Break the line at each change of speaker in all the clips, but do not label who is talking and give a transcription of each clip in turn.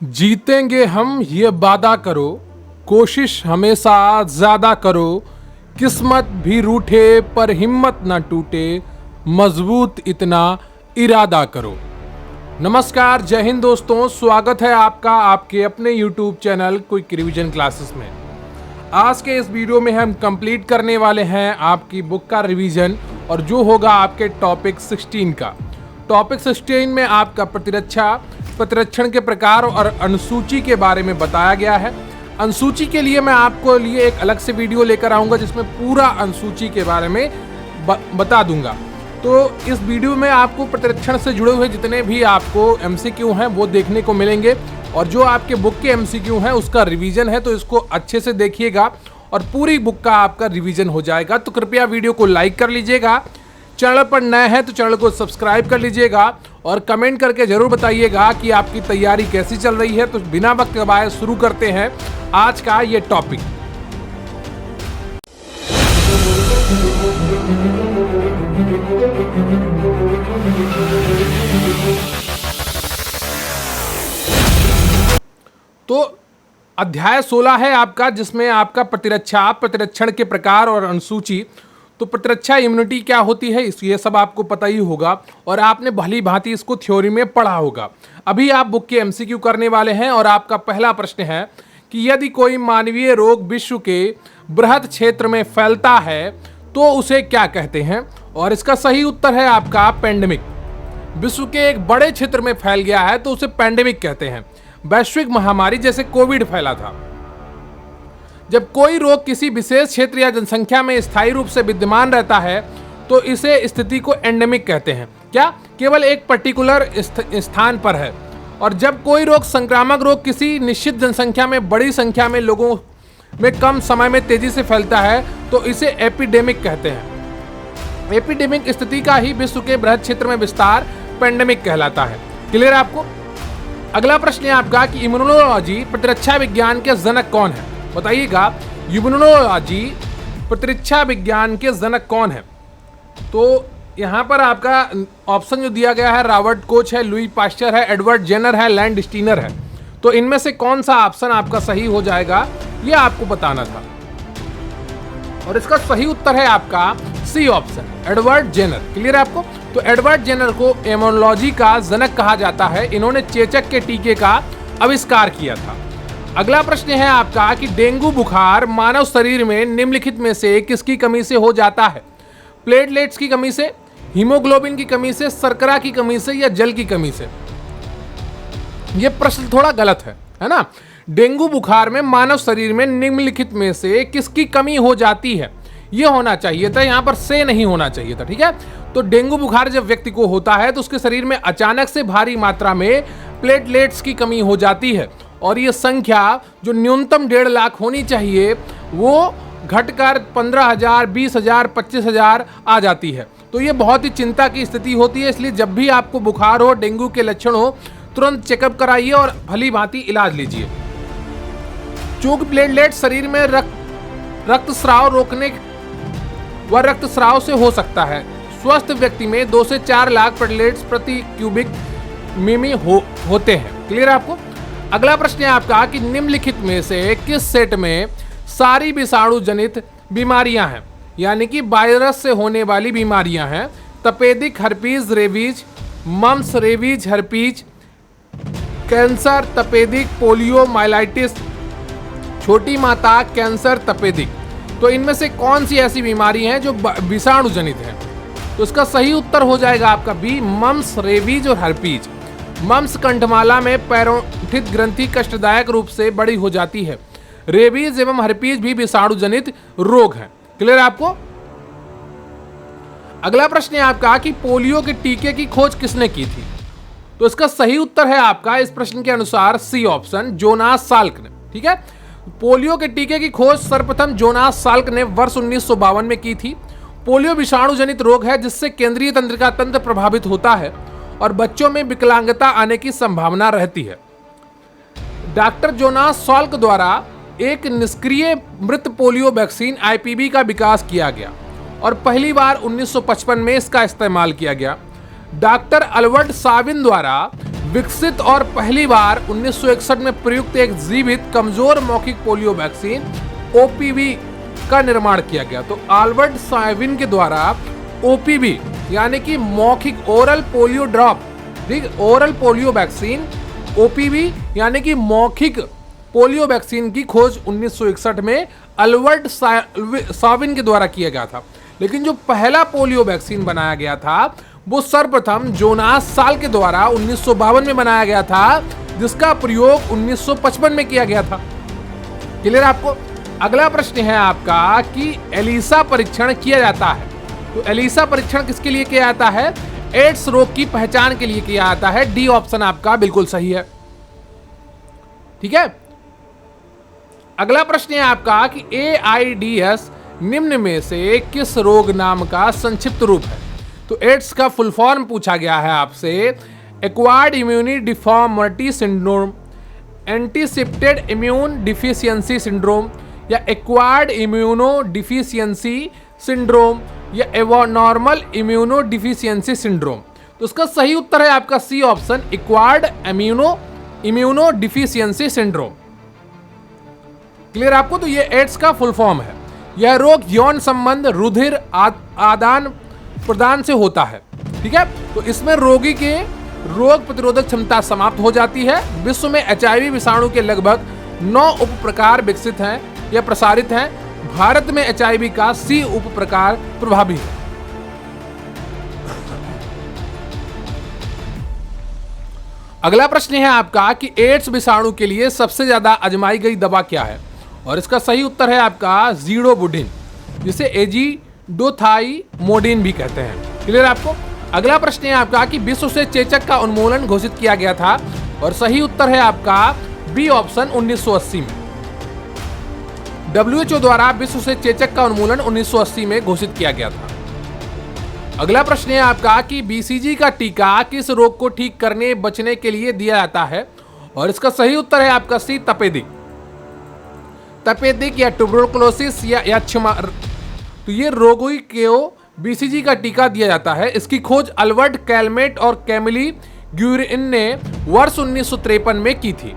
जीतेंगे हम ये वादा करो, कोशिश हमेशा ज्यादा करो, किस्मत भी रूठे पर हिम्मत ना टूटे, मजबूत इतना इरादा करो। नमस्कार, जय हिंद दोस्तों, स्वागत है आपका आपके अपने YouTube channel quick revision classes में। आज के इस वीडियो में हम कंप्लीट करने वाले हैं आपकी बुक का रिवीजन और जो होगा आपके टॉपिक 16 का। टॉपिक 16 में आपका प्रतिरक्षण के प्रकार और अनुसूची के बारे में बताया गया है। अनुसूची के लिए मैं आपको लिए एक अलग से वीडियो लेकर आऊँगा जिसमें पूरा अनुसूची के बारे में बता दूंगा। तो इस वीडियो में आपको प्रतिरक्षण से जुड़े हुए जितने भी आपको MCQ हैं वो देखने को मिलेंगे और जो आपके बुक के MCQ हैं उसका रिवीजन है, तो इसको अच्छे से देखिएगा और पूरी बुक का आपका रिवीजन हो जाएगा। तो कृपया वीडियो को लाइक कर लीजिएगा, चैनल पर नए हैं तो चैनल को सब्सक्राइब कर लीजिएगा और कमेंट करके जरूर बताइएगा कि आपकी तैयारी कैसी चल रही है। तो बिना वक्त गवाए शुरू करते हैं आज का ये टॉपिक। तो अध्याय 16 है आपका, जिसमें आपका प्रतिरक्षण के प्रकार और अनुसूची। तो प्रतिरक्षा इम्यूनिटी क्या होती है ये सब आपको पता ही होगा और आपने भली भांति इसको थ्योरी में पढ़ा होगा। अभी आप बुक के MCQ करने वाले हैं और आपका पहला प्रश्न है कि यदि कोई मानवीय रोग विश्व के बृहद क्षेत्र में फैलता है तो उसे क्या कहते हैं, और इसका सही उत्तर है आपका पेंडेमिक। विश्व के एक बड़े क्षेत्र में फैल गया है तो उसे पेंडेमिक कहते हैं। वैश्विक महामारी जैसे कोविड फैला था। जब कोई रोग किसी विशेष क्षेत्र या जनसंख्या में स्थायी रूप से विद्यमान रहता है तो इसे स्थिति को एंडेमिक कहते हैं। क्या केवल एक पर्टिकुलर स्थान पर है। और जब कोई रोग संक्रामक रोग किसी निश्चित जनसंख्या में बड़ी संख्या में लोगों में कम समय में तेजी से फैलता है तो इसे एपिडेमिक कहते हैं। एपिडेमिक स्थिति का ही विश्व के बृहद क्षेत्र में विस्तार पेंडेमिक कहलाता है। क्लियर है आपको। अगला प्रश्न है आपका कि इम्यूनोलॉजी प्रतिरक्षा विज्ञान के जनक कौन है। बताइएगा, इम्यूनोलॉजी प्रतिरक्षा विज्ञान के जनक कौन है। तो यहाँ पर आपका ऑप्शन जो दिया गया है रॉबर्ट कोच है, लुई पास्चर है, एडवर्ड जेनर है, लैंड स्टीनर है। तो इनमें से कौन सा ऑप्शन आपका सही हो जाएगा ये आपको बताना था और इसका सही उत्तर है आपका C option, Edward Jenner. Clear है आपको। तो एडवर्ड जेनर को इम्यूनोलॉजी का जनक कहा जाता है। इन्होंने चेचक के टीके का आविष्कार किया था। अगला प्रश्न है आपका कि डेंगू बुखार मानव शरीर में निम्नलिखित में से किसकी कमी से हो जाता है। प्लेटलेट्स की कमी से, हीमोग्लोबिन की कमी से, शर्करा की कमी से या जल की कमी से। यह प्रश्न थोड़ा गलत है ना। डेंगू बुखार में मानव शरीर में निम्नलिखित में से किसकी कमी हो जाती है, यह होना चाहिए था, यहां पर से नहीं होना चाहिए था। ठीक है। तो डेंगू बुखार जब व्यक्ति को होता है तो उसके शरीर में अचानक से भारी मात्रा में प्लेटलेट्स की कमी हो जाती है और ये संख्या जो न्यूनतम 1.5 लाख होनी चाहिए वो घटकर 15,000, 20,000, 25,000 आ जाती है। तो ये बहुत ही चिंता की स्थिति होती है। इसलिए जब भी आपको बुखार हो, डेंगू के लक्षण हो, तुरंत चेकअप कराइए और भली भांति इलाज लीजिए। चूंकि प्लेटलेट शरीर में रक्तस्राव रोकने व रक्तस्राव से हो सकता है। स्वस्थ व्यक्ति में 2 से 4 लाख प्लेटलेट्स प्रति क्यूबिक मिमी होते हैं। क्लियर है आपको। अगला प्रश्न है आपका कि निम्नलिखित में से किस सेट में सारी विषाणु जनित बीमारियां हैं, यानी कि वायरस से होने वाली बीमारियां हैं। तपेदिक, herpes, rabies, mumps, rabies, herpes, cancer, तपेदिक, पोलियो, माइलाइटिस, छोटी माता, कैंसर, तपेदिक। तो इनमें से कौन सी ऐसी बीमारी हैं जो विषाणु जनित है। तो इसका सही उत्तर हो जाएगा आपका बी, मम्स, रेबीज और हर्पीज। मम्स कंठमाला में पैरोटिड ग्रंथि कष्टदायक रूप से बड़ी हो जाती है। रेबीज एवं हर्पीज भी विषाणु जनित रोग हैं। क्लियर है आपको। अगला प्रश्न है आपका कि पोलियो के टीके की खोज किसने की थी। तो इसका सही उत्तर है आपका इस प्रश्न के अनुसार सी ऑप्शन, जोनास साल्क ने। ठीक है। पोलियो के टीके की खोज सर्वप्रथम जोनास साल्क ने वर्ष 1952 में की थी। पोलियो विषाणु जनित रोग है जिससे केंद्रीय तंत्रिका तंत्र प्रभावित होता है और बच्चों में विकलांगता आने की संभावना रहती है। डॉक्टर जोनास साल्क द्वारा एक निष्क्रिय मृत पोलियो वैक्सीन IPV का विकास किया गया और पहली बार 1955 में इसका इस्तेमाल किया गया। डॉक्टर अल्बर्ट साविन द्वारा विकसित और पहली बार 1961 में प्रयुक्त एक जीवित कमजोर मौखिक पोलियो वैक्सीन ओपीवी का निर्माण किया गया। तो अल्बर्ट साइविन के द्वारा ओपीवी यानी कि मौखिक ओरल पोलियो ड्रॉप, ठीक, ओरल पोलियो वैक्सीन, ओपीवी यानी कि मौखिक पोलियो वैक्सीन की खोज 1961 में अल्बर्ट साइविन के द्वारा किया गया था। लेकिन जो पहला पोलियो वैक्सीन बनाया गया था वो सर्वप्रथम जोनास साल के द्वारा 1952 में बनाया गया था, जिसका प्रयोग 1955 में किया गया था। क्लियर आपको? अगला प्रश्न है आपका कि एलिसा परीक्षण किया जाता है। तो एलिसा परीक्षण किसके लिए किया जाता है? एड्स रोग की पहचान के लिए किया जाता है। डी ऑप्शन आपका बिल्कुल सही है। ठीक है, अगला प्रश्न है आपका कि AIDS निम्न में से किस रोग नाम का संक्षिप्त रूप है? तो एड्स का फुल फॉर्म पूछा गया है आपसे। Acquired immuno deformity syndrome, anticipated immune deficiency syndrome, या एक्वायर्ड इम्यूनो डिफिशियंसी सिंड्रोम, या एबनॉर्मल इम्यूनो डिफिशियंसी सिंड्रोम। तो उसका सही उत्तर है आपका C option, acquired immuno deficiency syndrome. Clear आपको? तो ये एड्स का फुल फॉर्म है। यह रोग यौन संबंध रुधिर आदान प्रदान से होता है। ठीक है, तो इसमें रोगी के रोग प्रतिरोधक क्षमता समाप्त हो जाती है। विश्व में HIV विषाणु के लगभग 9 उप प्रकार विकसित हैं या प्रसारित हैं। भारत में HIV का C उप प्रकार प्रभावी है। अगला प्रश्न है आपका कि एड्स विषाणु के लिए सबसे ज्यादा आजमाई गई दवा क्या है? और इसका सही उत्तर है आपका ज़िडोबुडिन, जिसे एजिडोथाइमोडिन भी कहते हैं। क्लियर आपको? अगला प्रश्न है आपका कि विश्व से चेचक का उन्मूलन घोषित किया गया था। और सही उत्तर है आपका बी ऑप्शन 1980 में। WHO द्वारा विश्व से चेचक का उन्मूलन 1980 में घोषित किया गया था। अगला प्रश्न है आपका कि BCG का टीका किस रोग को ठीक करने बचने के लिए दिया जाता है? और इसका सही उत्तर है आपका सी, तपेदिक या ट्यूबरकुलोसिस या तो ये रोगी को BCG का टीका दिया जाता है। इसकी खोज अल्बर्ट कैलमेट और कैमिली ग्यूरिन ने वर्ष 1953 में की थी।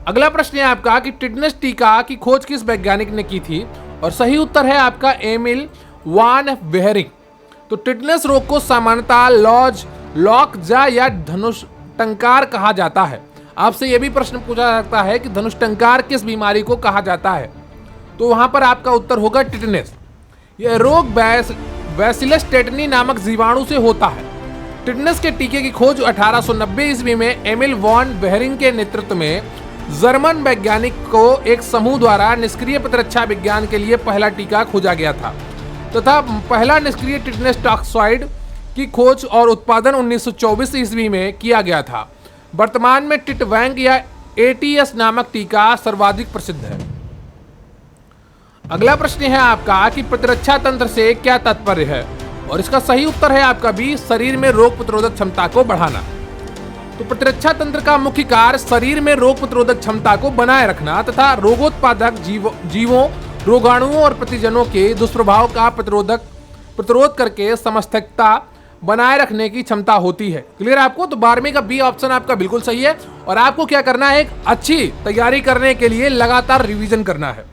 अगला प्रश्न है आपका कि टिटनेस टीका की खोज किस वैज्ञानिक ने की थी? और सही उत्तर है आपका एमिल वान बेहरिंग। तो टिटनेस रोग को सामान्यतः लॉकजा या धनुष टंकार कहा जाता है। आपसे यह भी प्रश्न पूछा जाता है कि धनुष टंकार किस बीमारी को कहा जाता है? तो वहां पर आपका उत्तर होगा टिटनेस। यह रोग बैसिलस टेटनी नामक जीवाणु से होता है। टिटनेस के टीके की खोज 1890 ईस्वी में एमिल वॉन बेहरिंग के नेतृत्व में जर्मन वैज्ञानिक को एक समूह द्वारा निष्क्रिय प्रतिरक्षा विज्ञान के लिए पहला टीका खोजा गया था तथा पहला निष्क्रिय टिटनेस टॉक्साइड की खोज और उत्पादन 1924 ईस्वी में किया गया था। वर्तमान में टिटवैंग या ATS नामक टीका सर्वाधिक प्रसिद्ध है। अगला प्रश्न है आपका कि प्रतिरक्षा तंत्र से क्या तात्पर्य है? और इसका सही उत्तर है आपका बी, शरीर में रोग प्रतिरोधक क्षमता को बढ़ाना। तो प्रतिरक्षा तंत्र का मुख्य कार्य शरीर में रोग प्रतिरोधक क्षमता को बनाए रखना तथा रोगोत्पादक जीवों, रोगाणुओं और प्रतिजनों के दुष्प्रभाव का प्रतिरोध करके समस्थता बनाए रखने की क्षमता होती है। क्लियर आपको? तो 12वीं का बी ऑप्शन आपका बिल्कुल सही है। और आपको क्या करना है? एक अच्छी तैयारी करने के लिए लगातार रिवीजन करना है।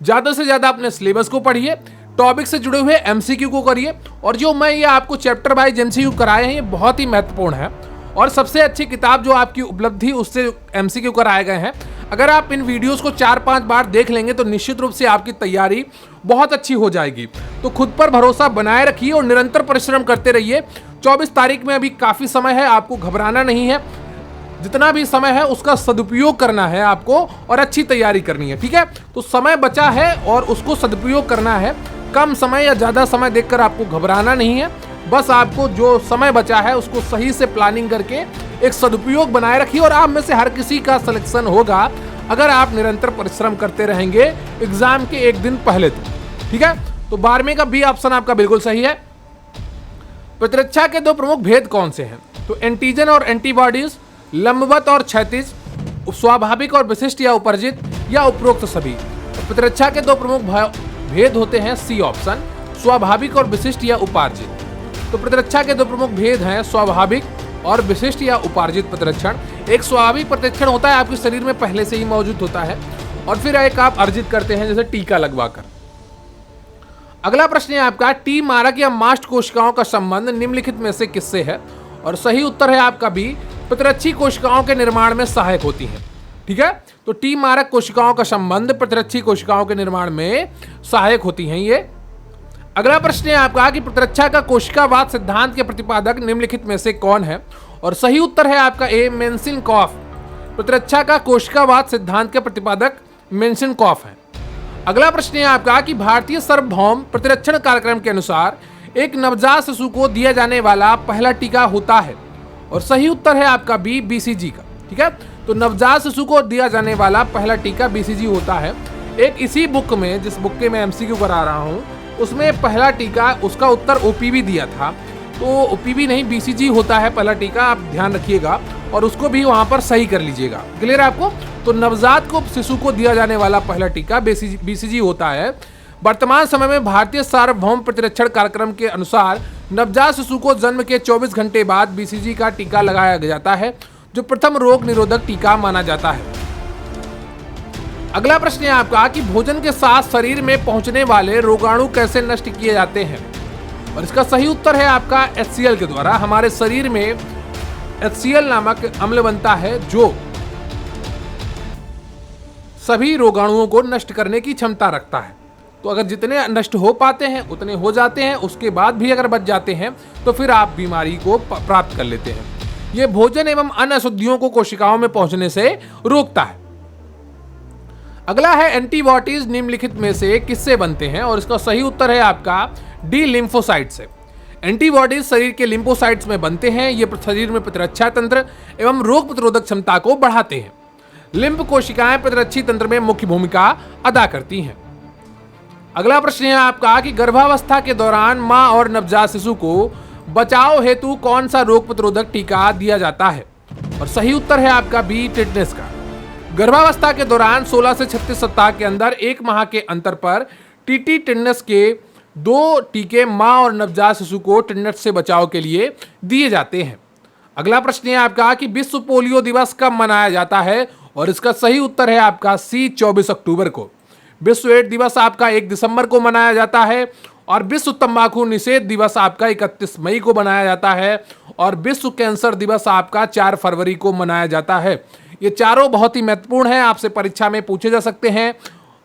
ज्यादा से ज्यादा अपने सिलेबस को पढ़िए, टॉपिक से जुड़े हुए MCQ को करिए, और जो मैं ये आपको चैप्टर वाइज MCQ कराए हैं ये बहुत ही महत्वपूर्ण है। और सबसे अच्छी किताब जो आपकी उपलब्धि उससे MCQ कराए गए हैं। अगर आप इन वीडियोस को 4-5 बार देख लेंगे तो निश्चित रूप से आपकी तैयारी बहुत अच्छी हो जाएगी। तो खुद पर भरोसा बनाए रखिए और निरंतर परिश्रम करते रहिए। 24 तारीख में अभी काफ़ी समय है, आपको घबराना नहीं है। जितना भी समय है उसका सदुपयोग करना है आपको और अच्छी तैयारी करनी है। ठीक है, तो समय बचा है और उसको सदुपयोग करना है। कम समय या ज़्यादा समय देखकर आपको घबराना नहीं है। बस आपको जो समय बचा है उसको सही से प्लानिंग करके एक सदुपयोग बनाए रखिए और आप में से हर किसी का सिलेक्शन होगा अगर आप निरंतर परिश्रम करते रहेंगे एग्जाम के एक दिन पहले तक। ठीक है, तो 12वीं का बी ऑप्शन आपका बिल्कुल सही है। प्रतिरक्षा के 2 प्रमुख भेद कौन से हैं? तो एंटीजन और एंटीबॉडीज, लंबवत और क्षैतिज, स्वाभाविक और विशिष्ट या उपर्जित, या उपरोक्त सभी। तो प्रतिरक्षा के 2 प्रमुख भेद होते हैं, सी ऑप्शन, स्वाभाविक और विशिष्ट या उपार्जित। तो प्रतिरक्षा के 2 प्रमुख भेद हैं स्वाभाविक और विशिष्ट या उपार्जित प्रतिरक्षण। एक स्वाभाविक प्रतिरक्षण होता है, आपके शरीर में पहले से ही मौजूद होता है, और फिर एक आप अर्जित करते हैं, जैसे टीका लगवाकर। अगला प्रश्न है आपका, टी मारक या मास्ट कोशिकाओं का संबंध निम्नलिखित में से किससे है? और सही उत्तर है आपका बी, प्रतिरक्षी कोशिकाओं के निर्माण में सहायक होती हैं। ठीक है, तो टी मारक कोशिकाओं का संबंध प्रतिरक्षी कोशिकाओं के निर्माण में सहायक होती हैं ये। अगला प्रश्न है आपका कि प्रतिरक्षा का कोशिकावाद सिद्धांत के प्रतिपादक निम्नलिखित में से कौन है? और सही उत्तर है आपका ए, मेन्सिनकॉफ। प्रतिरक्षा का कोशिकावाद सिद्धांत के प्रतिपादक मेन्सिनकॉफ है। अगला प्रश्न है आपका कि भारतीय सार्वभौम प्रतिरक्षण कार्यक्रम के अनुसार एक नवजात शिशु को दिया जाने वाला पहला टीका होता है। और सही उत्तर है आपका बी, बीसीजी का। ठीक है, तो नवजात शिशु को दिया जाने वाला पहला टीका बीसीजी होता है। एक इसी बुक में, जिस बुक के मैं एमसीक्यू करा रहा हूँ, उसमें पहला टीका, उसका उत्तर ओपीवी दिया था, तो ओपीवी नहीं बीसीजी होता है पहला टीका, आप ध्यान रखिएगा और उसको भी वहां पर सही कर लीजिएगा। क्लियर है आपको? तो नवजात को शिशु को दिया जाने वाला पहला टीका बीसीजी होता है। वर्तमान समय में भारतीय सार्वभौम प्रतिरक्षण कार्यक्रम के अनुसार नवजात शिशु को जन्म के 24 घंटे बाद बीसीजी का टीका लगाया जाता है, जो प्रथम रोग निरोधक टीका माना जाता है। अगला प्रश्न है आपका कि भोजन के साथ शरीर में पहुंचने वाले रोगाणु कैसे नष्ट किए जाते हैं? और इसका सही उत्तर है आपका HCl के द्वारा। हमारे शरीर में HCl नामक अम्ल बनता है, जो सभी रोगाणुओं को नष्ट करने की क्षमता रखता है। तो अगर जितने नष्ट हो पाते हैं उतने हो जाते हैं, उसके बाद भी अगर बच जाते हैं तो फिर आप बीमारी को प्राप्त कर लेते हैं। यह भोजन एवं अन्य अशुद्धियों को कोशिकाओं में पहुंचने से रोकता है। अगला है, एंटीबॉडीज निम्नलिखित में से किससे बनते हैं? और इसका सही उत्तर है आपका डी, लिम्फोसाइट से। एंटीबॉडीज शरीर के लिम्फोसाइट्स में बनते हैं। ये शरीर में प्रतिरक्षा तंत्र एवं रोग प्रतिरोधक क्षमता को बढ़ाते हैं। लिम्फ कोशिकाएं प्रतिरक्षी तंत्र में मुख्य भूमिका अदा करती हैं। अगला प्रश्न है आपका कि गर्भावस्था के दौरान मां और नवजात शिशु को बचाव हेतु कौन सा रोग प्रतिरोधक टीका दिया जाता है? और सही उत्तर है आपका बी, टिटनेस का। गर्भावस्था के दौरान 16 से 36 सप्ताह के अंदर 1 माह के अंतर पर टीटी टिटनेस के 2 टीके मां और नवजात शिशु को टिटनेस से बचाव के लिए दिए जाते हैं। अगला प्रश्न है आपका कि विश्व पोलियो दिवस कब मनाया जाता है? और इसका सही उत्तर है आपका सी, 24 अक्टूबर को। विश्व एड्स दिवस आपका 1 दिसंबर को मनाया जाता है, और विश्व तंबाकू निषेध दिवस आपका 31 मई को मनाया जाता है, और विश्व कैंसर दिवस आपका 4 फरवरी को मनाया जाता है। ये चारों बहुत ही महत्वपूर्ण हैं, आपसे परीक्षा में पूछे जा सकते हैं।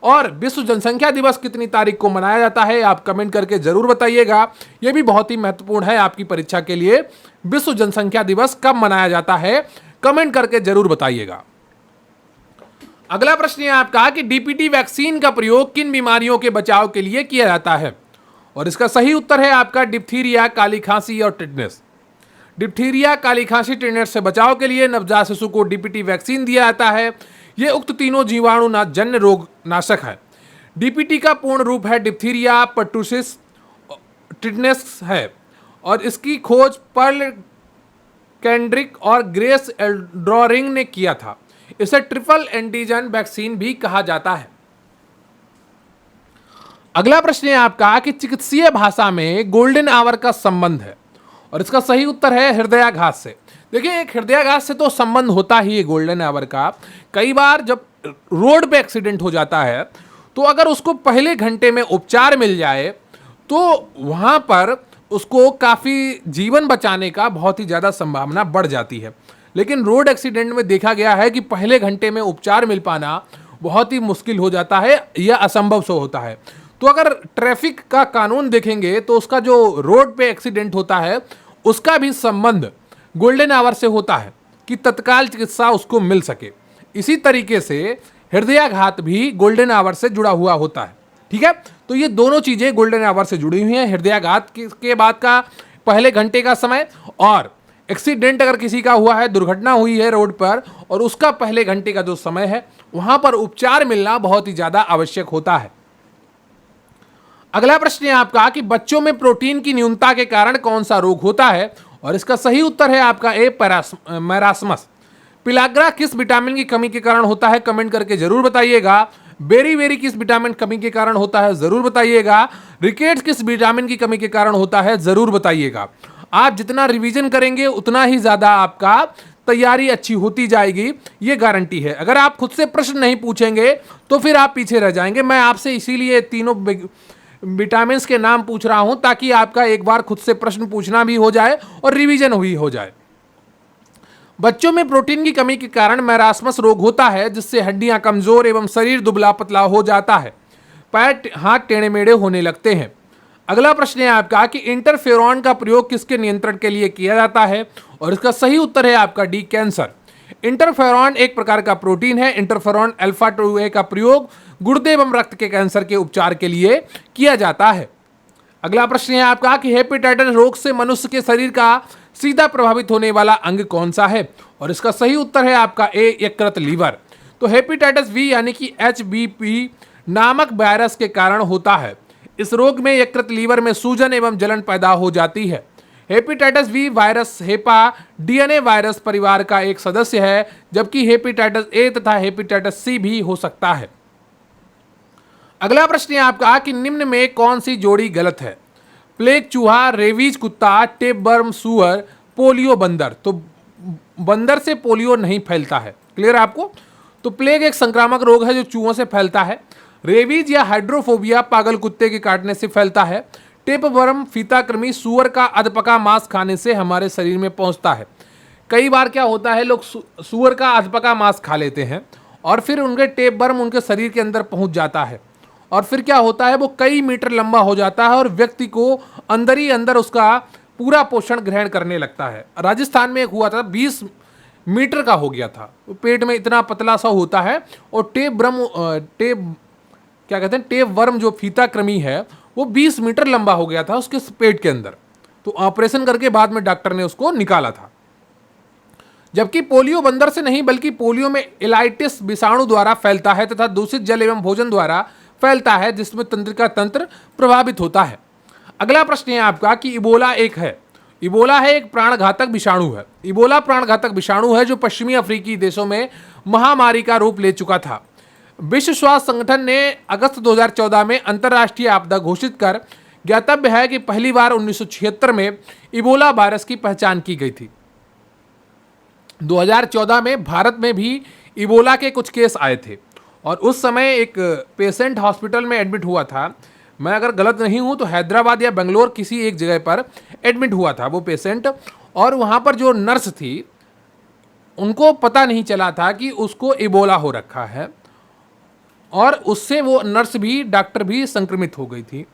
और विश्व जनसंख्या दिवस कितनी तारीख को मनाया जाता है, आप कमेंट करके जरूर बताइएगा। ये भी बहुत ही महत्वपूर्ण है आपकी परीक्षा के लिए। विश्व जनसंख्या दिवस कब मनाया जाता है, कमेंट करके जरूर बताइएगा। अगला प्रश्न है आपका कि डीपीटी वैक्सीन का प्रयोग किन बीमारियों के बचाव के लिए किया जाता है? और इसका सही उत्तर है आपका डिप्थीरिया, काली खांसी और टिटनेस। डिप्थीरिया, काली खांसी, टिटनेस से बचाव के लिए नवजात शिशु को डीपीटी वैक्सीन दिया जाता है। ये उक्त तीनों जीवाणु जन्य रोग नाशक है। डीपीटी का पूर्ण रूप है डिप्थीरिया, पर्टुसिस, टिटनेस है, और इसकी खोज पर्ल कैंड्रिक और ग्रेस एल्ड्रोरिंग ने किया था। इसे ट्रिपल एंटीजन वैक्सीन भी कहा जाता है। अगला प्रश्न है आपका कि चिकित्सीय भाषा में गोल्डन आवर का संबंध है? और इसका सही उत्तर है हृदयाघात से। देखिए, एक हृदयाघात से तो संबंध होता ही है गोल्डन आवर का। कई बार जब रोड पे एक्सीडेंट हो जाता है, तो अगर उसको पहले घंटे में उपचार मिल जाए तो वहां पर उसको काफ़ी जीवन बचाने का बहुत ही ज़्यादा संभावना बढ़ जाती है। लेकिन रोड एक्सीडेंट में देखा गया है कि पहले घंटे में उपचार मिल पाना बहुत ही मुश्किल हो जाता है या असंभव से होता है। तो अगर ट्रैफिक का कानून देखेंगे तो उसका जो रोड पे एक्सीडेंट होता है उसका भी संबंध गोल्डन आवर से होता है कि तत्काल चिकित्सा उसको मिल सके। इसी तरीके से हृदयाघात भी गोल्डन आवर से जुड़ा हुआ होता है। ठीक है, तो ये दोनों चीजें गोल्डन आवर से जुड़ी हुई हैं। हृदयाघात के बाद का पहले घंटे का समय, और एक्सीडेंट अगर किसी का हुआ है, दुर्घटना हुई है रोड पर, और उसका पहले घंटे का जो समय है वहां पर उपचार मिलना बहुत ही ज्यादा आवश्यक होता है। अगला प्रश्न है आपका कि बच्चों में प्रोटीन की न्यूनता के कारण कौन सा रोग होता है? और इसका सही उत्तर है आपका ए, मैरास्मस। पिलाग्रा किस विटामिन की कमी के कारण होता है? कमेंट करके जरूर बताइएगा। बेरी किस विटामिन कमी के कारण होता है? जरूर बताइएगा। रिकेट्स किस विटामिन की कमी के कारण होता है? जरूर बताइएगा। आप जितना रिवीजन करेंगे उतना ही ज़्यादा आपका तैयारी अच्छी होती जाएगी, ये गारंटी है। अगर आप खुद से प्रश्न नहीं पूछेंगे तो फिर आप पीछे रह जाएंगे। मैं आपसे इसीलिए तीनों विटामिन के नाम पूछ रहा हूं ताकि आपका एक बार खुद से प्रश्न पूछना भी हो जाए और रिवीजन भी हो जाए। बच्चों में प्रोटीन की कमी के कारण मैरास्मस रोग होता है, जिससे हड्डियां कमजोर एवं शरीर दुबला पतला हो जाता है। पैर हाथ टेढ़े मेढ़े होने लगते हैं। अगला प्रश्न है आपका कि इंटरफेरॉन का प्रयोग किसके नियंत्रण के लिए किया जाता है, और इसका सही उत्तर है आपका डी, कैंसर। इंटरफेरॉन एक प्रकार का प्रोटीन है। इंटरफेरॉन अल्फा 2A का प्रयोग गुर्दे एवं रक्त के कैंसर के उपचार के लिए किया जाता है। अगला प्रश्न है आपका कि हेपेटाइटिस रोग से मनुष्य के शरीर का सीधा प्रभावित होने वाला अंग कौन सा है, और इसका सही उत्तर है आपका ए, यकृत लीवर। तो हेपेटाइटिस बी यानी कि HBV नामक वायरस के कारण होता है। इस रोग में यकृत लीवर में सूजन एवं जलन पैदा हो जाती है। Hepatitis B virus hepa DNA virus परिवार का एक सदस्य है, जबकि हेपेटाइटिस ए तथा हेपेटाइटिस सी भी हो सकता है। अगला प्रश्न है आपका कि निम्न में कौन सी जोड़ी गलत है? प्लेग चूहा, रेबीज कुत्ता, टेपवर्म सूअर, पोलियो बंदर। तो बंदर से पोलियो नहीं फैलता है, क्लियर आपको। तो प्लेग एक संक्रामक रोग है जो चूहों से फैलता है। रेबीज या हाइड्रोफोबिया पागल कुत्ते के काटने से फैलता है। टेपवर्म फीता कृमि सूअर का अधपका मांस खाने से हमारे शरीर में पहुंचता है। कई बार क्या होता है, लोग सूअर का अधपका मांस खा लेते हैं और फिर उनके टेपवर्म उनके शरीर के अंदर पहुंच जाता है, और फिर क्या होता है, वो कई मीटर लंबा हो जाता है और व्यक्ति को अंदर ही अंदर उसका पूरा पोषण ग्रहण करने लगता है। राजस्थान में एक हुआ था, 20 मीटर का हो गया था, पेट में इतना पतला सा होता है, और टेप वर्म जो फीता कृमि है वो 20 मीटर लंबा हो गया था उसके पेट के अंदर। तो ऑपरेशन करके बाद में डॉक्टर ने उसको निकाला था। जबकि पोलियो बंदर से नहीं, बल्कि पोलियो में एलाइटिस विषाणु द्वारा फैलता है तथा दूषित जल एवं भोजन द्वारा फैलता है, जिसमें तंत्रिका तंत्र प्रभावित होता है। अगला प्रश्न है आपका कि इबोला एक प्राणघातक विषाणु है। इबोला प्राणघातक विषाणु है जो पश्चिमी अफ्रीकी देशों में महामारी का रूप ले चुका था। विश्व स्वास्थ्य संगठन ने अगस्त 2014 में अंतर्राष्ट्रीय आपदा घोषित कर ज्ञातव्य है कि पहली बार 1976 में इबोला वायरस की पहचान की गई थी। 2014 में भारत में भी इबोला के कुछ केस आए थे, और उस समय एक पेशेंट हॉस्पिटल में एडमिट हुआ था। मैं अगर गलत नहीं हूं तो हैदराबाद या बेंगलोर किसी एक जगह पर एडमिट हुआ था वो पेशेंट, और वहां पर जो नर्स थी उनको पता नहीं चला था कि उसको इबोला हो रखा है, और उससे वो नर्स भी डॉक्टर भी संक्रमित हो गई थी,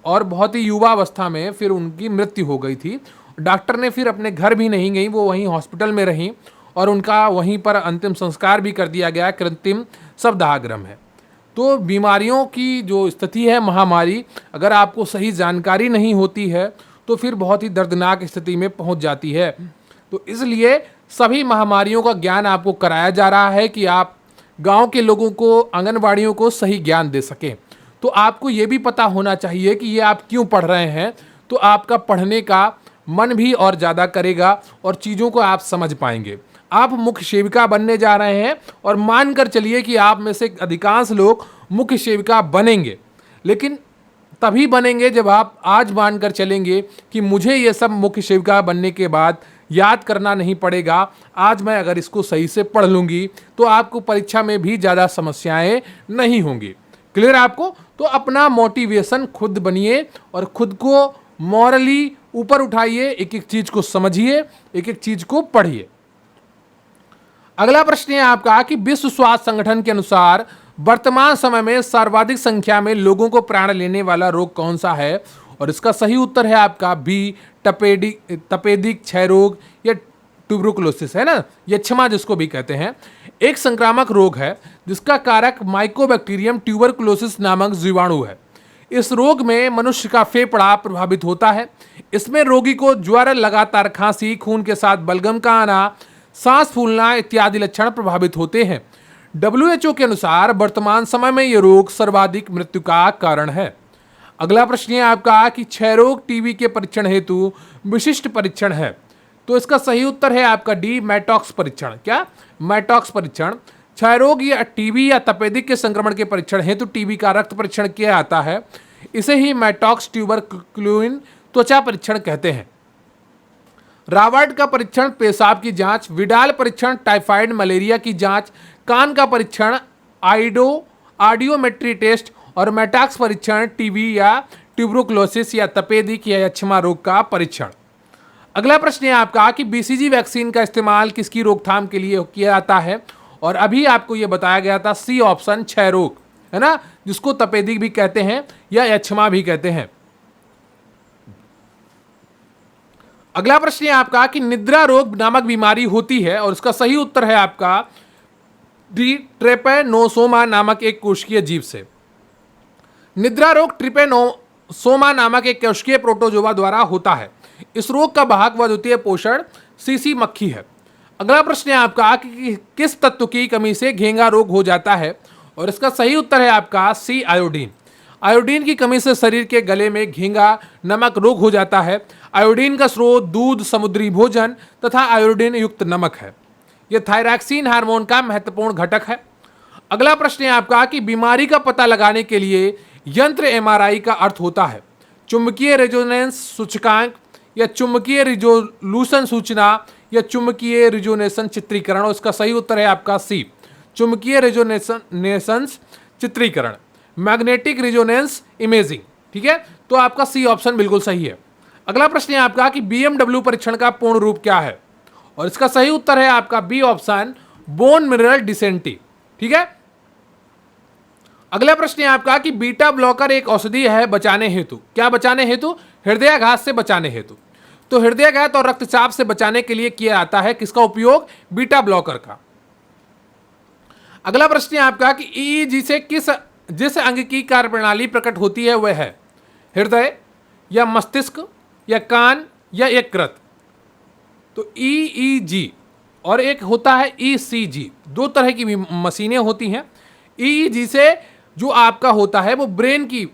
और बहुत ही युवा अवस्था में फिर उनकी मृत्यु हो गई थी। डॉक्टर ने फिर अपने घर भी नहीं गई, वो वहीं हॉस्पिटल में रहीं, और उनका वहीं पर अंतिम संस्कार भी कर दिया गया। कृत्रिम शवदाह है। तो बीमारियों की जो स्थिति है, महामारी, अगर आपको सही जानकारी नहीं होती है तो फिर बहुत ही दर्दनाक स्थिति में पहुंच जाती है। तो इसलिए सभी महामारियों का ज्ञान आपको कराया जा रहा है कि आप गांव के लोगों को, आंगनबाड़ियों को सही ज्ञान दे सकें। तो आपको ये भी पता होना चाहिए कि ये आप क्यों पढ़ रहे हैं, तो आपका पढ़ने का मन भी और ज़्यादा करेगा और चीज़ों को आप समझ पाएंगे। आप मुख्य सेविका बनने जा रहे हैं, और मानकर चलिए कि आप में से अधिकांश लोग मुख्य सेविका बनेंगे, लेकिन तभी बनेंगे जब आप आज मानकर चलेंगे कि मुझे ये सब मुख्य सेविका बनने के बाद याद करना नहीं पड़ेगा। आज मैं अगर इसको सही से पढ़ लूँगी तो आपको परीक्षा में भी ज़्यादा समस्याएं नहीं होंगी। क्लियर आपको? तो अपना मोटिवेशन खुद बनिए और खुद को मॉरली ऊपर उठाइए, एक एक चीज़ को समझिए, एक एक चीज़ को पढ़िए। अगला प्रश्न है आपका कि विश्व स्वास्थ्य संगठन के अनुसार वर्तमान समय में सर्वाधिक संख्या में लोगों को प्राण लेने वाला रोग कौन सा है, और इसका सही उत्तर है आपका बी, तपेदिक क्षय रोग या ट्यूबरकुलोसिस, है ना, ये क्षमा जिसको भी कहते हैं। एक संक्रामक रोग है जिसका कारक माइकोबैक्टीरियम ट्यूबरकुलोसिस नामक जीवाणु है। इस रोग में मनुष्य का फेफड़ा प्रभावित होता है। इसमें रोगी को ज्वर, लगातार खांसी, खून के साथ बलगम का आना, सांस फूलना इत्यादि लक्षण प्रभावित होते हैं। WHO के अनुसार वर्तमान समय में यह रोग सर्वाधिक मृत्यु का कारण है। अगला प्रश्न है आपका कि क्षय रोग टीबी के परीक्षण हेतु विशिष्ट परीक्षण है, तो इसका सही उत्तर है आपका डी, मैटॉक्स परीक्षण। क्या? मैटॉक्स परीक्षण। क्षय रोग या टीबी या तपेदिक के संक्रमण के परीक्षण हेतु टीबी का रक्त परीक्षण किया जाता है। इसे ही मैटॉक्स ट्यूबरक्लोसिस त्वचा परीक्षण कहते हैं। रावर्ट का परीक्षण पेशाब की जांच, विडाल परीक्षण टाइफाइड मलेरिया की जांच, कान का परीक्षण ऑडियोमेट्री टेस्ट और मेटाक्स परीक्षण टीबी या ट्यूबरकुलोसिस या तपेदिक या यक्ष्मा रोग का परीक्षण। अगला प्रश्न है आपका कि बीसीजी वैक्सीन का इस्तेमाल किसकी रोकथाम के लिए किया जाता है, और अभी आपको यह बताया गया था सी ऑप्शन, क्षय रोग, है ना, जिसको तपेदिक भी कहते हैं या यक्ष्मा भी कहते हैं। अगला प्रश्न है आपका कि निद्रा रोग नामक बीमारी होती है, और इसका सही उत्तर है आपका डी, ट्रेपेनोसोमा नामक एक कोशिकीय जीव से। निद्रा रोग ट्रिपेनोसोमा नामक एक कोशिकीय प्रोटोजोआ द्वारा होता है। इस रोग का वाहक व द्वितीय पोषण सीसी मक्खी है। अगला प्रश्न है आपका कि किस तत्व की कमी से घेंगा रोग हो जाता है, और इसका सही उत्तर है आपका सी, आयोडीन। आयोडीन की कमी से शरीर के गले में घेंगा नमक रोग हो जाता है। आयोडीन का स्रोत दूध, समुद्री भोजन तथा आयोडीन युक्त नमक है। यह थायरॉक्सिन हार्मोन का महत्वपूर्ण घटक है। अगला प्रश्न है आपका कि बीमारी का पता लगाने के लिए यंत्र एमआरआई का अर्थ होता है चुंबकीय रेजोनेंस सूचकांक या चुंबकीय रिजोल्यूशन सूचना या चुंबकीय रिजोनेशन चित्रीकरण, और इसका सही उत्तर है आपका सी, चुंबकीय रिजोनेशन चित्रीकरण, मैग्नेटिक रिजोनेंस इमेजिंग। ठीक है, तो आपका सी ऑप्शन बिल्कुल सही है। अगला प्रश्न है आपका कि बीएमडब्ल्यू परीक्षण का पूर्ण रूप क्या है, और इसका सही उत्तर है आपका B option, bone mineral density. ठीक है, अगला प्रश्न है आपका कि बीटा ब्लॉकर एक औषधि है बचाने हेतु, क्या बचाने हेतु, हृदयाघात से बचाने हेतु। तो हृदयाघात और रक्तचाप से बचाने के लिए किया जाता है किसका उपयोग, बीटा ब्लॉकर का। अगला प्रश्न है आपका कि ईईजी से जिस अंग की कार्यप्रणाली प्रकट होती है वह है हृदय या मस्तिष्क या कान या यकृत। तो ईईजी और एक होता है ईसीजी, दो तरह की मशीनें होती हैं। ईईजी से जो आपका होता है वो ब्रेन की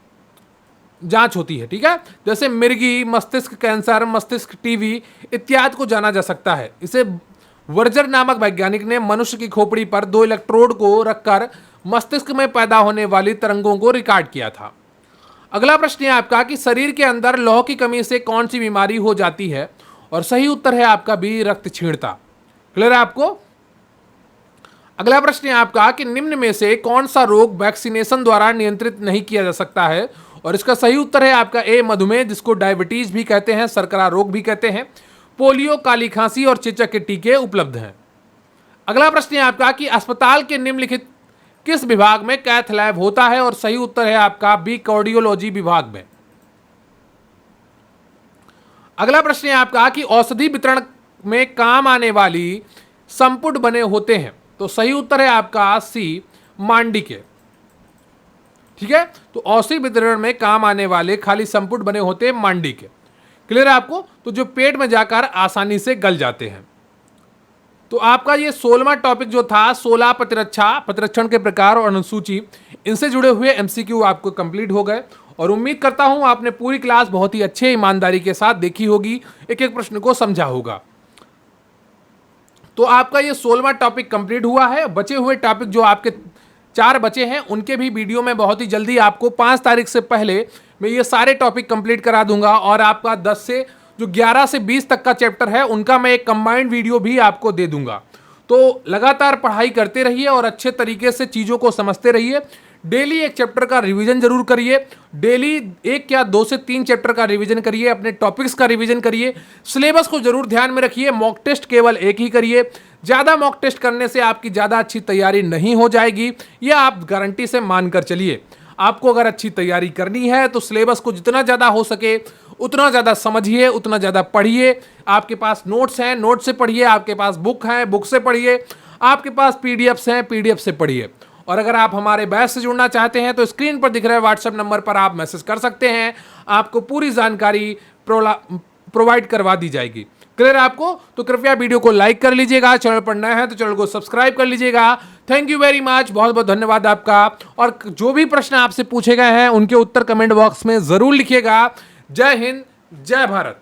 जांच होती है। ठीक है, जैसे मिर्गी, मस्तिष्क कैंसर, मस्तिष्क टीबी इत्यादि को जाना जा सकता है। इसे वर्जर नामक वैज्ञानिक ने मनुष्य की खोपड़ी पर 2 इलेक्ट्रोड को रखकर मस्तिष्क में पैदा होने वाली तरंगों को रिकॉर्ड किया था। अगला प्रश्न है आपका कि शरीर के अंदर लौह की कमी से कौन सी बीमारी हो जाती है, और सही उत्तर है आपका बी, रक्तक्षीणता। क्लियर है आपको। अगला प्रश्न है आपका कि निम्न में से कौन सा रोग वैक्सीनेशन द्वारा नियंत्रित नहीं किया जा सकता है, और इसका सही उत्तर है आपका ए, मधुमेह, जिसको डायबिटीज भी कहते हैं, शर्करा रोग भी कहते हैं। पोलियो, काली खांसी और चेचक के टीके उपलब्ध हैं। अगला प्रश्न है आपका कि अस्पताल के निम्नलिखित किस विभाग में कैथ लैब होता है, और सही उत्तर है आपका बी, कार्डियोलॉजी विभाग में। अगला प्रश्न है आपका कि औषधि वितरण में काम आने वाली संपुट बने होते हैं, तो सही उत्तर है आपका सी, मांडिके। ठीक है, तो औषधि वितरण में काम आने वाले खाली संपुट बने होते हैं मांडिके। क्लियर है आपको, तो जो पेट में जाकर आसानी से गल जाते हैं। तो आपका ये 16वां टॉपिक जो था 16 प्रतिरक्षा, प्रतिरक्षण के प्रकार और अनुसूची, इनसे जुड़े हुए एमसीक्यू आपको कंप्लीट हो गए, और उम्मीद करता हूं आपने पूरी क्लास बहुत ही अच्छे ईमानदारी के साथ देखी होगी, एक एक प्रश्न को समझा होगा। तो आपका ये 16वां टॉपिक कंप्लीट हुआ है। बचे हुए टॉपिक जो आपके 4 बचे हैं उनके भी वीडियो में बहुत ही जल्दी आपको 5 तारीख से पहले मैं ये सारे टॉपिक कंप्लीट करा दूंगा, और आपका 10 से जो 11 से 20 तक का चैप्टर है उनका मैं एक कंबाइंड वीडियो भी आपको दे दूंगा। तो लगातार पढ़ाई करते रहिए और अच्छे तरीके से चीज़ों को समझते रहिए। डेली एक चैप्टर का रिवीजन जरूर करिए, डेली 1 या 2 से 3 चैप्टर का रिवीजन करिए, अपने टॉपिक्स का रिवीजन करिए, सिलेबस को जरूर ध्यान में रखिए। मॉक टेस्ट केवल एक ही करिए, ज़्यादा मॉक टेस्ट करने से आपकी ज़्यादा अच्छी तैयारी नहीं हो जाएगी, यह आप गारंटी से मानकर चलिए। आपको अगर अच्छी तैयारी करनी है तो सिलेबस को जितना ज़्यादा हो सके उतना ज़्यादा समझिए, उतना ज़्यादा पढ़िए। आपके पास नोट्स हैं, नोट से पढ़िए, आपके पास बुक है, बुक से पढ़िए, आपके पास पीडीएफ्स हैं, पीडीएफ से पढ़िए। और अगर आप हमारे बैच से जुड़ना चाहते हैं तो स्क्रीन पर दिख रहे व्हाट्सएप नंबर पर आप मैसेज कर सकते हैं, आपको पूरी जानकारी प्रोवाइड करवा दी जाएगी। क्लियर आपको? तो कृपया वीडियो को लाइक कर लीजिएगा, चैनल पर नए हैं तो चैनल को सब्सक्राइब कर लीजिएगा। थैंक यू वेरी मच, बहुत बहुत धन्यवाद आपका। और जो भी प्रश्न आपसे पूछे गए हैं उनके उत्तर कमेंट बॉक्स में जरूर लिखिएगा। जय हिंद, जय भारत।